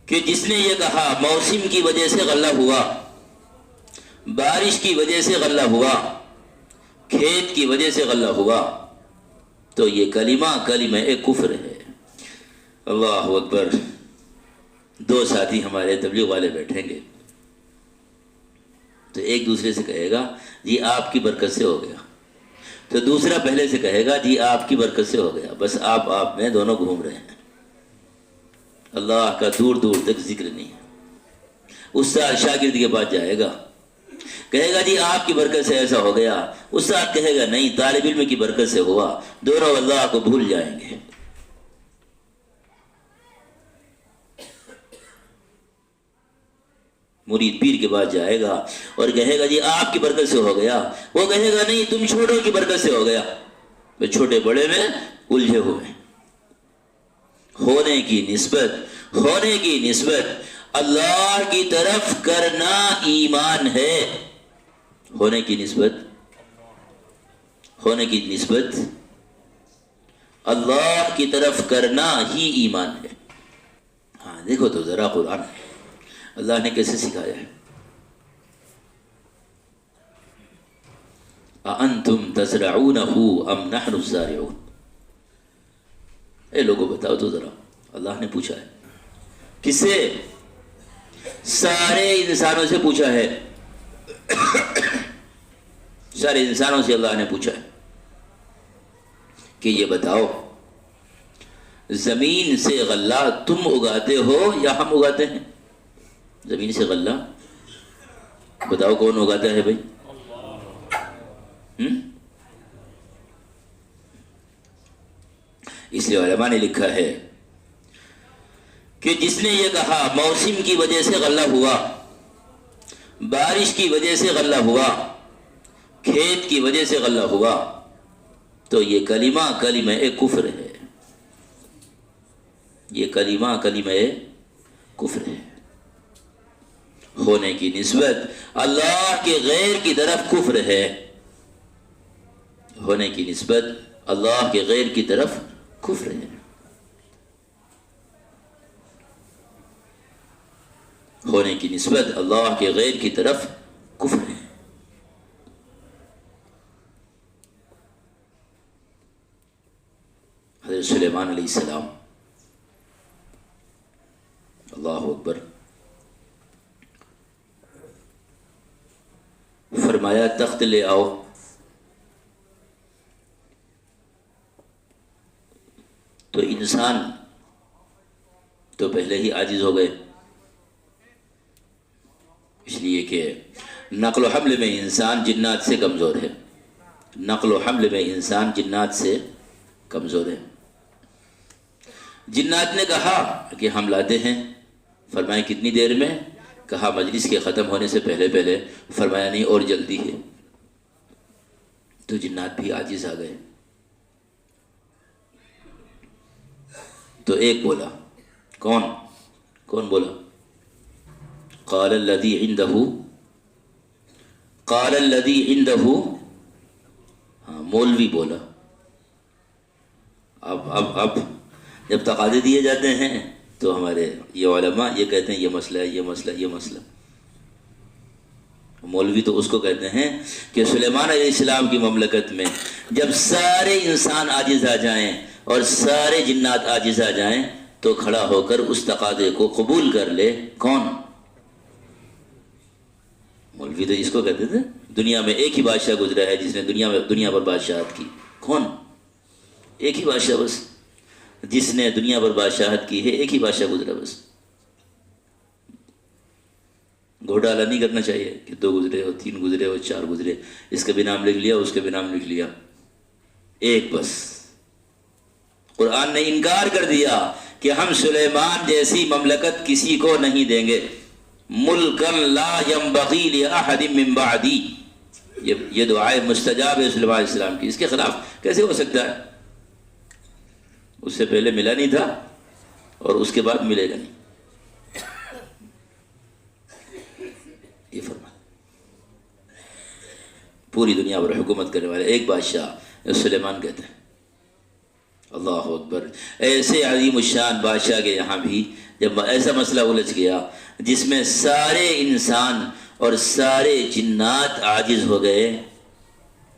کہ جس نے یہ کہا موسم کی وجہ سے غلہ ہوا، بارش کی وجہ سے غلہ ہوا، کھیت کی وجہ سے غلہ ہوا، تو یہ کلمہ کفر ہے۔ اللہ اکبر۔ دو ساتھی ہمارے تبلیغ والے بیٹھیں گے تو ایک دوسرے سے کہے گا جی آپ کی برکت سے ہو گیا، تو دوسرا پہلے سے کہے گا جی آپ کی برکت سے ہو گیا، بس آپ میں دونوں گھوم رہے ہیں، اللہ کا دور دور تک ذکر نہیں ہے۔ استاد شاگرد کے پاس جائے گا، کہے گا جی آپ کی برکت سے ایسا ہو گیا، استاد کہے گا نہیں طالب علم کی برکت سے ہوا، دونوں اللہ کو بھول جائیں گے۔ مرید پیر کے پاس جائے گا اور کہے گا جی آپ کی برکت سے ہو گیا، وہ کہے گا نہیں تم چھوٹوں کی برکت سے ہو گیا، تو چھوٹے بڑے میں الجھے ہوئے۔ ہونے کی نسبت اللہ کی طرف کرنا ایمان ہے، ہونے کی نسبت اللہ کی طرف کرنا ہی ایمان ہے۔ ہاں دیکھو تو ذرا قرآن اللہ نے کیسے سکھایا ہے۔ اَأَنْتُمْ تَزْرَعُونَهُ أَمْ نَحْنُ الزَّارِعُونَ۔ اے لوگوں بتاؤ تو ذرا، اللہ نے پوچھا ہے کس سے؟ سارے انسانوں سے پوچھا ہے، سارے انسانوں سے اللہ نے پوچھا ہے کہ یہ بتاؤ زمین سے غلہ تم اگاتے ہو یا ہم اگاتے ہیں؟ زمین سے غلہ بتاؤ کون اگاتا ہے بھائی؟ اس لیے علماء نے لکھا ہے کہ جس نے یہ کہا موسم کی وجہ سے غلہ ہوا، بارش کی وجہ سے غلہ ہوا، کھیت کی وجہ سے غلہ ہوا، تو یہ کلمہ کفر ہے، یہ کلمہ کفر ہے۔ ہونے کی نسبت اللہ کے غیر کی طرف کفر ہے، ہونے کی نسبت اللہ کے غیر کی طرف کفر ہے۔ ہونے کی نسبت اللہ کے غیر کی طرف کفر ہے۔ حضرت سلیمان علیہ السلام، اللہ اکبر، فرمایا تخت لے آؤ، تو انسان تو پہلے ہی عاجز ہو گئے، اس لیے کہ نقل و حمل میں انسان جنات سے کمزور ہے، نقل و حمل میں انسان جنات سے کمزور ہے۔ جنات نے کہا کہ ہم لاتے ہیں، فرمایا کتنی دیر میں؟ کہا مجلس کے ختم ہونے سے پہلے، فرمایا نہیں اور جلدی ہے، تو جنات بھی عاجز آ گئے۔ تو ایک بولا، کون بولا؟ قال الذي عنده، ہاں مولوی بولا۔ اب جب تقاضے دیے جاتے ہیں تو ہمارے یہ علماء یہ کہتے ہیں یہ مسئلہ ہے، یہ مسئلہ۔ مولوی تو اس کو کہتے ہیں کہ سلیمان علیہ السلام کی مملکت میں جب سارے انسان عاجز آ جائیں اور سارے جنات عاجز آ جائیں تو کھڑا ہو کر اس تقاضے کو قبول کر لے کون؟ مولوی تو اس کو کہتے تھے۔ دنیا میں ایک ہی بادشاہ گزرا ہے جس نے دنیا پر بادشاہت کی، کون؟ ایک ہی بادشاہ بس جس نے دنیا پر بادشاہت کی ہے، ایک ہی بادشاہ گزرا بس۔ گھوٹالا نہیں کرنا چاہیے کہ 2 گزرے ہو، 3 گزرے ہو، 4 گزرے، اس کا بھی نام لکھ لیا، اس کا بھی نام لکھ لیا، ایک بس۔ قرآن نے انکار کر دیا کہ ہم سلیمان جیسی مملکت کسی کو نہیں دیں گے، ملکن لا ينبغی لأحد من بعدی، یہ دعائے مستجاب ہے سلیمان علیہ السلام کی، اس کے خلاف کیسے ہو سکتا ہے؟ اس سے پہلے ملا نہیں تھا اور اس کے بعد ملے گا نہیں، یہ فرما۔ پوری دنیا پر حکومت کرنے والے ایک بادشاہ سلیمان کہتے ہیں۔ اللہ اکبر۔ ایسے عظیم الشان بادشاہ کے یہاں بھی جب ایسا مسئلہ الجھ گیا جس میں سارے انسان اور سارے جنات عاجز ہو گئے،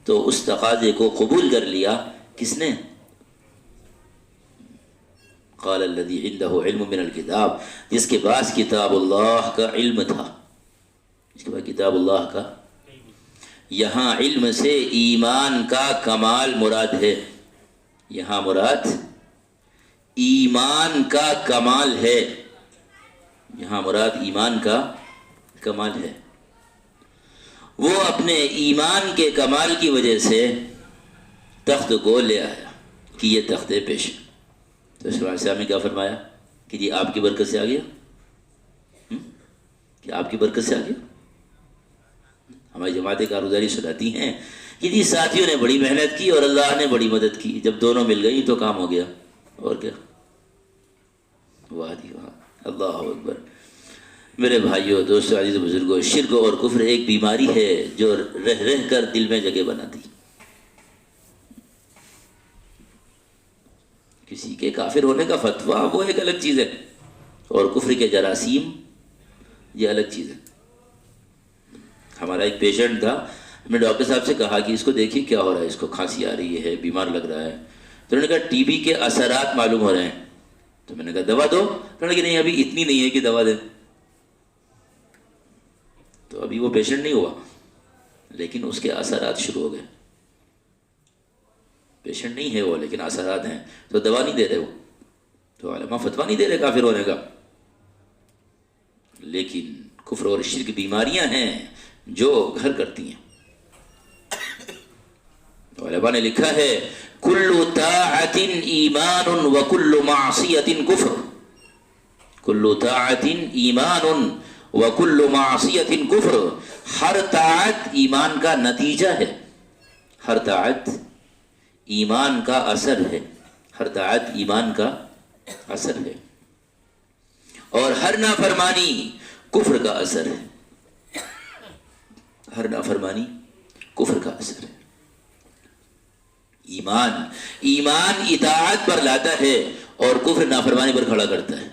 تو اس تقاضے کو قبول کر لیا کس نے؟ قال الذی عنده علم من الکتاب، جس کے پاس کتاب اللہ کا علم تھا، جس کے پاس کتاب اللہ کا۔ یہاں علم سے ایمان کا کمال مراد ہے، یہاں مراد ایمان کا کمال ہے، یہاں مراد ایمان کا کمال ہے۔ وہ اپنے ایمان کے کمال کی وجہ سے تخت کو لے آیا کہ یہ تخت پیش۔ تو صلی اللہ علیہ وسلم نے کیا فرمایا کہ جی آپ کی برکت سے آ گیا، کہ آپ کی برکت سے آ گیا۔ ہماری جماعت کارگزاری سناتی ہیں کہ جی ساتھیوں نے بڑی محنت کی اور اللہ نے بڑی مدد کی، جب دونوں مل گئی تو کام ہو گیا۔ اور کیا، واہ جی واہ، اللہ اکبر۔ میرے بھائیوں، دوستوں، عزیز بزرگوں، شرک اور کفر ایک بیماری ہے جو رہ رہ کر دل میں جگہ بناتی۔ کسی کے کافر ہونے کا فتویٰ وہ ایک الگ چیز ہے، اور کفر کے جراثیم یہ الگ چیز ہے۔ ہمارا ایک پیشنٹ تھا، ہم نے ڈاکٹر صاحب سے کہا کہ اس کو دیکھیے کیا ہو رہا ہے، اس کو کھانسی آ رہی ہے، بیمار لگ رہا ہے۔ تو انہوں نے کہا ٹی بی کے اثرات معلوم ہو رہے ہیں۔ تو میں نے کہا دوا دو، انہوں نے کہا نہیں ابھی اتنی نہیں ہے کہ دوا دیں۔ تو ابھی وہ پیشنٹ نہیں ہوا، لیکن اس کے اثرات شروع ہو گئے۔ پیشنٹ نہیں ہے وہ، لیکن اثرات ہیں، تو دوا نہیں دے رہے وہ، تو علماء فتویٰ نہیں دے رہے کافر ہونے کا۔ لیکن کفر اور شرک بیماریاں ہیں جو گھر کرتی ہیں۔ علماء نے لکھا ہے کل طاعت ایمان وکل معصیت کفر، کل طاعت ایمان وکل معصیت کفر۔ ہر طاعت ایمان کا نتیجہ ہے، ہر طاعت ایمان کا اثر ہے، ہر طاعت ایمان کا اثر ہے، اور ہر نافرمانی کفر کا اثر ہے، ہر نافرمانی کفر کا اثر ہے۔ ایمان اطاعت پر لاتا ہے اور کفر نافرمانی پر کھڑا کرتا ہے۔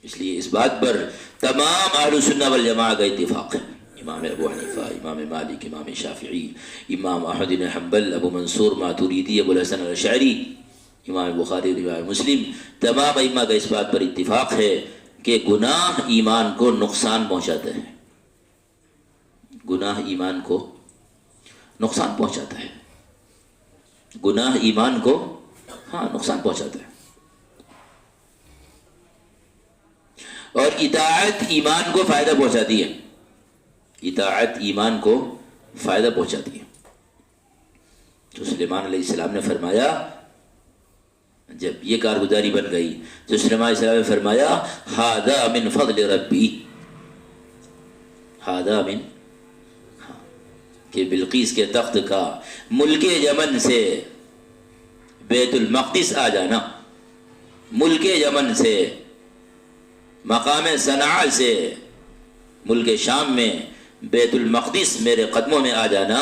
اس لیے اس بات پر تمام اہل سنہ والجماعہ کا اتفاق ہے، امام ابو حنیفہ، امام مالک، امام شافعی، امام احمد بن حنبل، ابو منصور ماتوریدی، ابو الحسن الاشعری، امام بخاری، امام مسلم، تمام ائمہ کا اس بات پر اتفاق ہے کہ گناہ ایمان کو نقصان پہنچاتا ہے، گناہ ایمان کو نقصان پہنچاتا ہے، گناہ ایمان کو نقصان پہنچاتا ہے، اور اطاعت ایمان کو فائدہ پہنچاتی ہے، اطاعت ایمان کو فائدہ پہنچاتی ہے۔ تو سلیمان علیہ السلام نے فرمایا، جب یہ کارگزاری بن گئی تو سلیمان علیہ السلام نے فرمایا ھذا من فضل ربی، ھذا من، کہ بلقیس کے تخت کا ملک یمن سے بیت المقدس آ جانا، ملک یمن سے، مقام صنعاء سے، ملک شام میں بیت المقدس میرے قدموں میں آ جانا،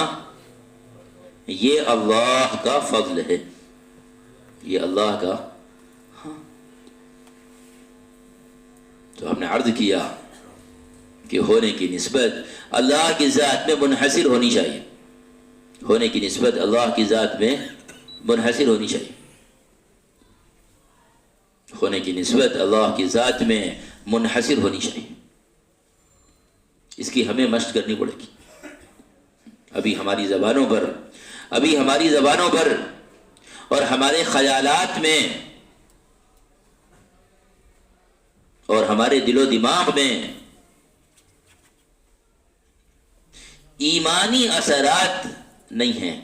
یہ اللہ کا فضل ہے، یہ اللہ کا۔ تو ہم نے عرض کیا کہ ہونے کی نسبت اللہ کی ذات میں منحصر ہونی چاہیے، ہونے کی نسبت اللہ کی ذات میں منحصر ہونی چاہیے، ہونے کی نسبت اللہ کی ذات میں منحصر ہونی چاہیے۔ اس کی ہمیں مشق کرنی پڑے گی۔ ابھی ہماری زبانوں پر اور ہمارے خیالات میں اور ہمارے دل و دماغ میں ایمانی اثرات نہیں ہیں۔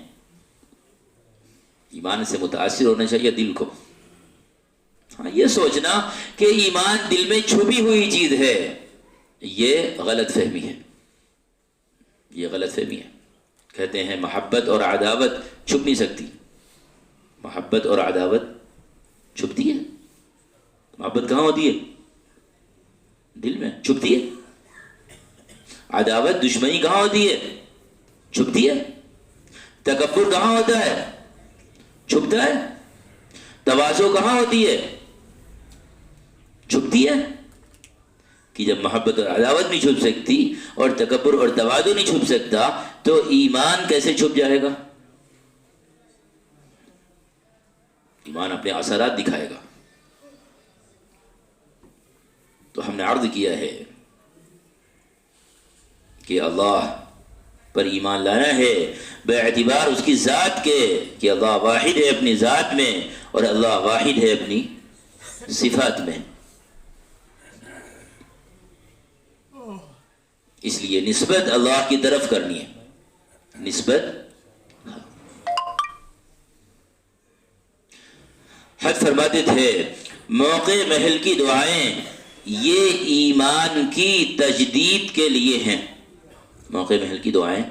ایمان سے متاثر ہونا چاہیے دل کو۔ یہ سوچنا کہ ایمان دل میں چھپی ہوئی چیز ہے، یہ غلط فہمی ہے، یہ غلط فہمی ہے۔ کہتے ہیں محبت اور عداوت چھپ نہیں سکتی، محبت اور عداوت چھپتی ہے۔ محبت کہاں ہوتی ہے؟ دل میں چھپتی ہے۔ عداوت، دشمنی کہاں ہوتی ہے؟ چھپتی ہے۔ تکبر کہاں ہوتا ہے؟ چھپتا ہے۔ تواضع کہاں ہوتی ہے؟ چھپتی ہے کہ جب محبت اور عداوت نہیں چھپ سکتی اور تکبر اور تواضع نہیں چھپ سکتا تو ایمان کیسے چھپ جائے گا؟ ایمان اپنے اثرات دکھائے گا. تو ہم نے عرض کیا ہے کہ اللہ پر ایمان لانا ہے بے اعتبار اس کی ذات کے کہ اللہ واحد ہے اپنی ذات میں اور اللہ واحد ہے اپنی صفات میں. اس لیے نسبت اللہ کی طرف کرنی ہے. نسبت حج فرماتے تھے موقع محل کی دعائیں یہ ایمان کی تجدید کے لیے ہیں. موقع محل کی دعائیں،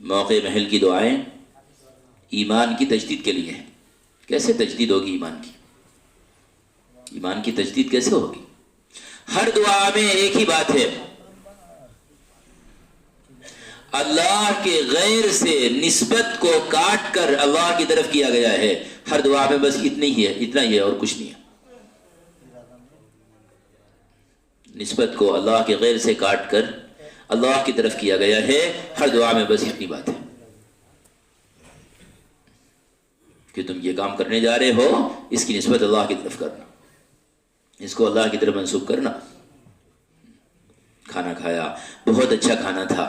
موقع محل کی دعائیں ایمان کی تجدید کے لیے ہیں. کیسے تجدید ہوگی ایمان کی؟ ایمان کی تجدید کیسے ہوگی؟ ہر دعا میں ایک ہی بات ہے، اللہ کے غیر سے نسبت کو کاٹ کر اللہ کی طرف کیا گیا ہے. ہر دعا میں بس اتنا ہی ہے اور کچھ نہیں ہے. نسبت کو اللہ کے غیر سے کاٹ کر اللہ کی طرف کیا گیا ہے. ہر دعا میں بس اتنی بات ہے کہ تم یہ کام کرنے جا رہے ہو، اس کی نسبت اللہ کی طرف کرنا، اس کو اللہ کی طرف منسوب کرنا. کھانا کھایا، بہت اچھا کھانا تھا،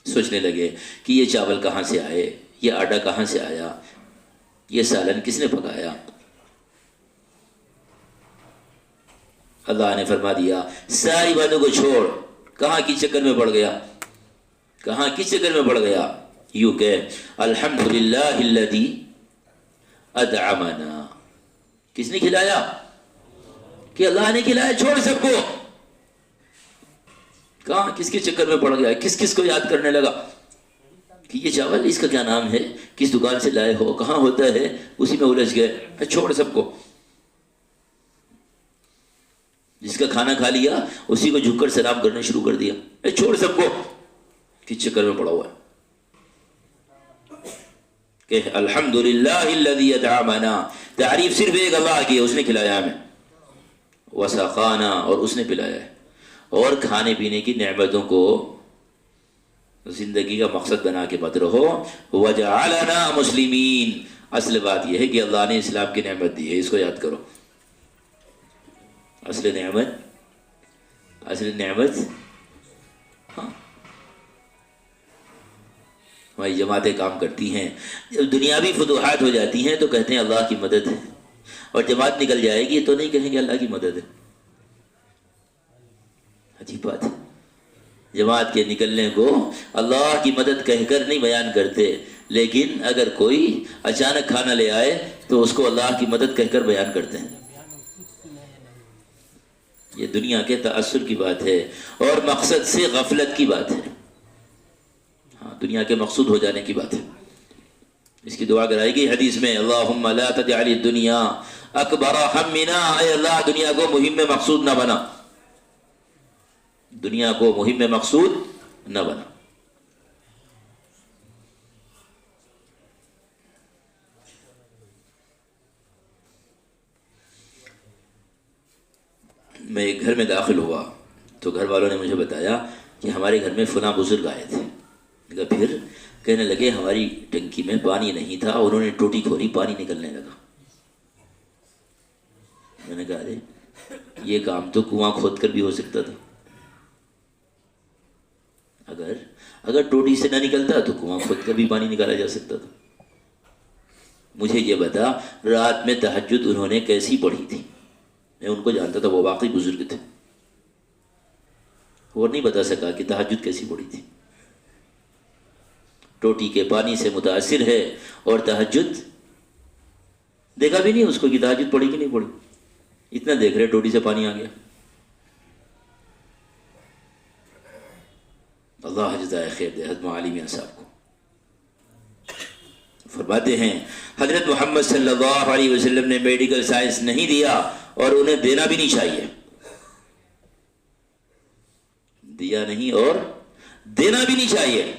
سوچنے لگے کہ یہ چاول کہاں سے آئے، یہ آٹا کہاں سے آیا، یہ سالن کس نے پکایا. اللہ نے فرما دیا ساری باتوں کو چھوڑ، کہاں کس چکر میں پڑ گیا، کہاں کس چکر میں پڑ گیا. یوں کہ الحمدللہ الذی اطعمنا، کس نے کھلایا؟ کہ اللہ نے کھلایا. چھوڑ سب کو، کہاں کس کے چکر میں پڑ گیا، کس کس کو یاد کرنے لگا کہ یہ چاول اس کا کیا نام ہے، کس دکان سے لائے ہو، کہاں ہوتا ہے، اسی میں الجھ گئے. چھوڑ سب کو. جس کا کھانا کھا لیا اسی کو جھک کر سلام کرنا شروع کر دیا. چھوڑ سب کو، کس چکر میں پڑا ہوا ہے. کہ الحمدللہ الذی اطعمنا، تعریف صرف ایک اللہ کی ہے، اس نے کھلایا ہمیں. وسقانا، اور اس نے پلایا ہے. اور کھانے پینے کی نعمتوں کو زندگی کا مقصد بنا کے مت رہو. وجعلنا مسلمین، اصل بات یہ ہے کہ اللہ نے اسلام کی نعمت دی ہے، اس کو یاد کرو. اصل نعمت ہاں ہماری جماعتیں کام کرتی ہیں، جب دنیاوی فتوحات ہو جاتی ہیں تو کہتے ہیں اللہ کی مدد ہے، اور جماعت نکل جائے گی تو نہیں کہیں گے اللہ کی مدد ہے. عجیب بات ہے. جماعت کے نکلنے کو اللہ کی مدد کہہ کر نہیں بیان کرتے، لیکن اگر کوئی اچانک کھانا لے آئے تو اس کو اللہ کی مدد کہہ کر بیان کرتے ہیں. یہ دنیا کے تأثر کی بات ہے اور مقصد سے غفلت کی بات ہے. ہاں، دنیا کے مقصود ہو جانے کی بات ہے. اس کی دعا کرائی گئی حدیث میں، اللہم لا تجعل الدنیا اکبر ہمنا، اے اللہ دنیا کو مہم میں مقصود نہ بنا، دنیا کو مہم میں مقصود نہ بنا. میں ایک گھر میں داخل ہوا تو گھر والوں نے مجھے بتایا کہ ہمارے گھر میں فلاں بزرگ آئے تھے. پھر کہنے لگے ہماری ٹنکی میں پانی نہیں تھا، انہوں نے ٹوٹی کھولی، پانی نکلنے لگا. میں نے کہا ارے یہ کام تو کنواں کھود کر بھی ہو سکتا تھا. اگر ٹوٹی سے نہ نکلتا تو کنواں کھود کر بھی پانی نکالا جا سکتا تھا. مجھے یہ بتا رات میں تہجد انہوں نے کیسی پڑھی تھی. میں ان کو جانتا تھا، وہ واقعی بزرگ تھے، اور نہیں بتا سکا کہ تہجد کیسی پڑھی تھی. ٹوٹی کے پانی سے متاثر ہے اور تہجد دیکھا بھی نہیں اس کو کہ تہجد پڑھی کہ نہیں پڑھی. اتنا دیکھ رہے ٹوٹی سے پانی آ گیا. اللہ جزائے خیر دے حضرت معالی میاں صاحب کو. فرماتے ہیں حضرت محمد صلی اللہ علیہ وسلم نے میڈیکل سائنس نہیں دیا اور انہیں دینا بھی نہیں چاہیے. دیا نہیں اور دینا بھی نہیں چاہیے.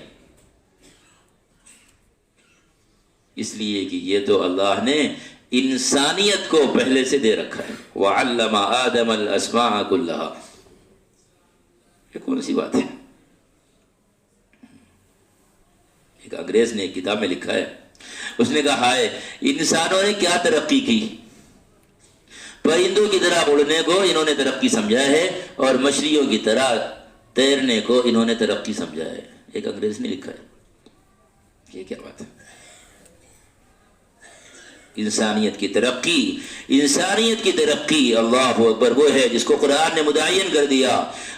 اس لیے کہ یہ تو اللہ نے انسانیت کو پہلے سے دے رکھا ہے. وَعَلَّمَ آدَمَ الْأَسْمَاءَ كُلَّهَا. یہ کون سی بات ہے؟ ایک انگریز نے ایک کتاب میں لکھا ہے، اس نے کہا ہے انسانوں نے کیا ترقی کی؟ پرندوں کی طرح اڑنے کو انہوں نے ترقی سمجھا ہے، اور مچھلیوں کی طرح تیرنے کو انہوں نے ترقی سمجھا ہے. ایک انگریز نے لکھا ہے. یہ کیا بات ہے؟ انسانیت کی ترقی، انسانیت کی ترقی، اللہ اکبر، وہ ہے جس کو قرآن نے متعین کر دیا.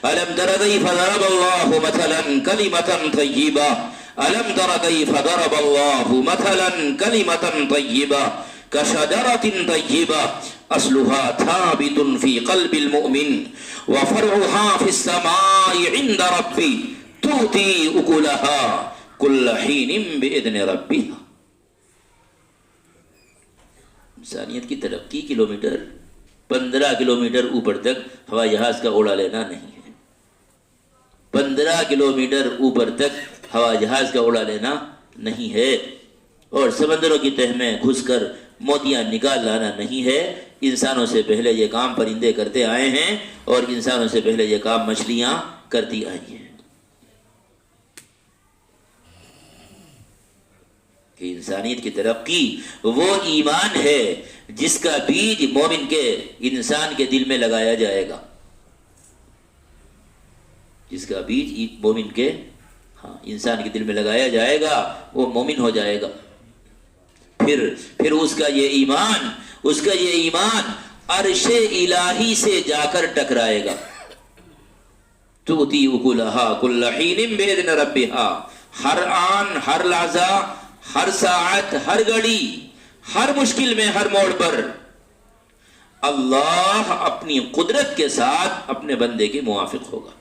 أَلَمْ تَرَ كَيْفَ ضَرَبَ اللَّهُ مَثَلًا كَلِمَةً طَيِّبَةً أَلَمْ تَرَ كَيْفَ ضَرَبَ اللَّهُ مَثَلًا كَلِمَةً طَيِّبَةً كَشَجَرَةٍ طَيِّبَةٍ أَصْلُهَا ثَابِتٌ فِي قَلْبِ الْمُؤْمِنِ وَفَرْعُهَا فِي السَّمَاءِ عِندَ رَبِّهِ تُؤْتِي أُكُلَهَا كُلَّ حِينٍ بِإِذْنِ رَبِّهَا. انسانیت کی ترقی کلومیٹر 15 کلومیٹر اوپر تک ہوائی جہاز کا اڑا لینا نہیں ہے. 15 کلومیٹر اوپر تک ہوائی جہاز کا اڑا لینا نہیں ہے، اور سمندروں کی تہ میں گھس کر موتیاں نکال لانا نہیں ہے. انسانوں سے پہلے یہ کام پرندے کرتے آئے ہیں، اور انسانوں سے پہلے یہ کام مچھلیاں کرتی آئی ہیں. کہ انسانیت کی ترقی وہ ایمان ہے جس کا بیج مومن کے، انسان کے دل میں لگایا جائے گا. جس کا بیج مومن کے، انسان کے دل میں لگایا جائے گا، وہ مومن ہو جائے گا. پھر اس کا یہ ایمان عرش الہی سے جا کر ٹکرائے گا. تُؤْتِي أُكُلَهَا كُلَّ حِينٍ بِإِذْنِ رَبِّهَا. ہر آن، ہر لحظہ، ہر ساعت، ہر گھڑی، ہر مشکل میں، ہر موڑ پر اللہ اپنی قدرت کے ساتھ اپنے بندے کے موافق ہوگا.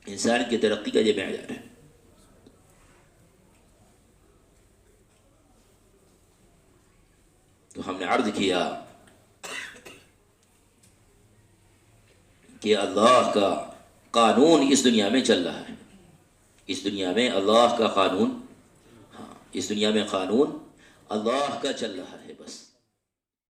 انسان کی ترقی کا یہ معیار ہے. تو ہم نے عرض کیا کہ اللہ کا قانون اس دنیا میں چل رہا ہے. اس دنیا میں اللہ کا قانون، اس دنیا میں قانون اللہ کا چل رہا ہے بس.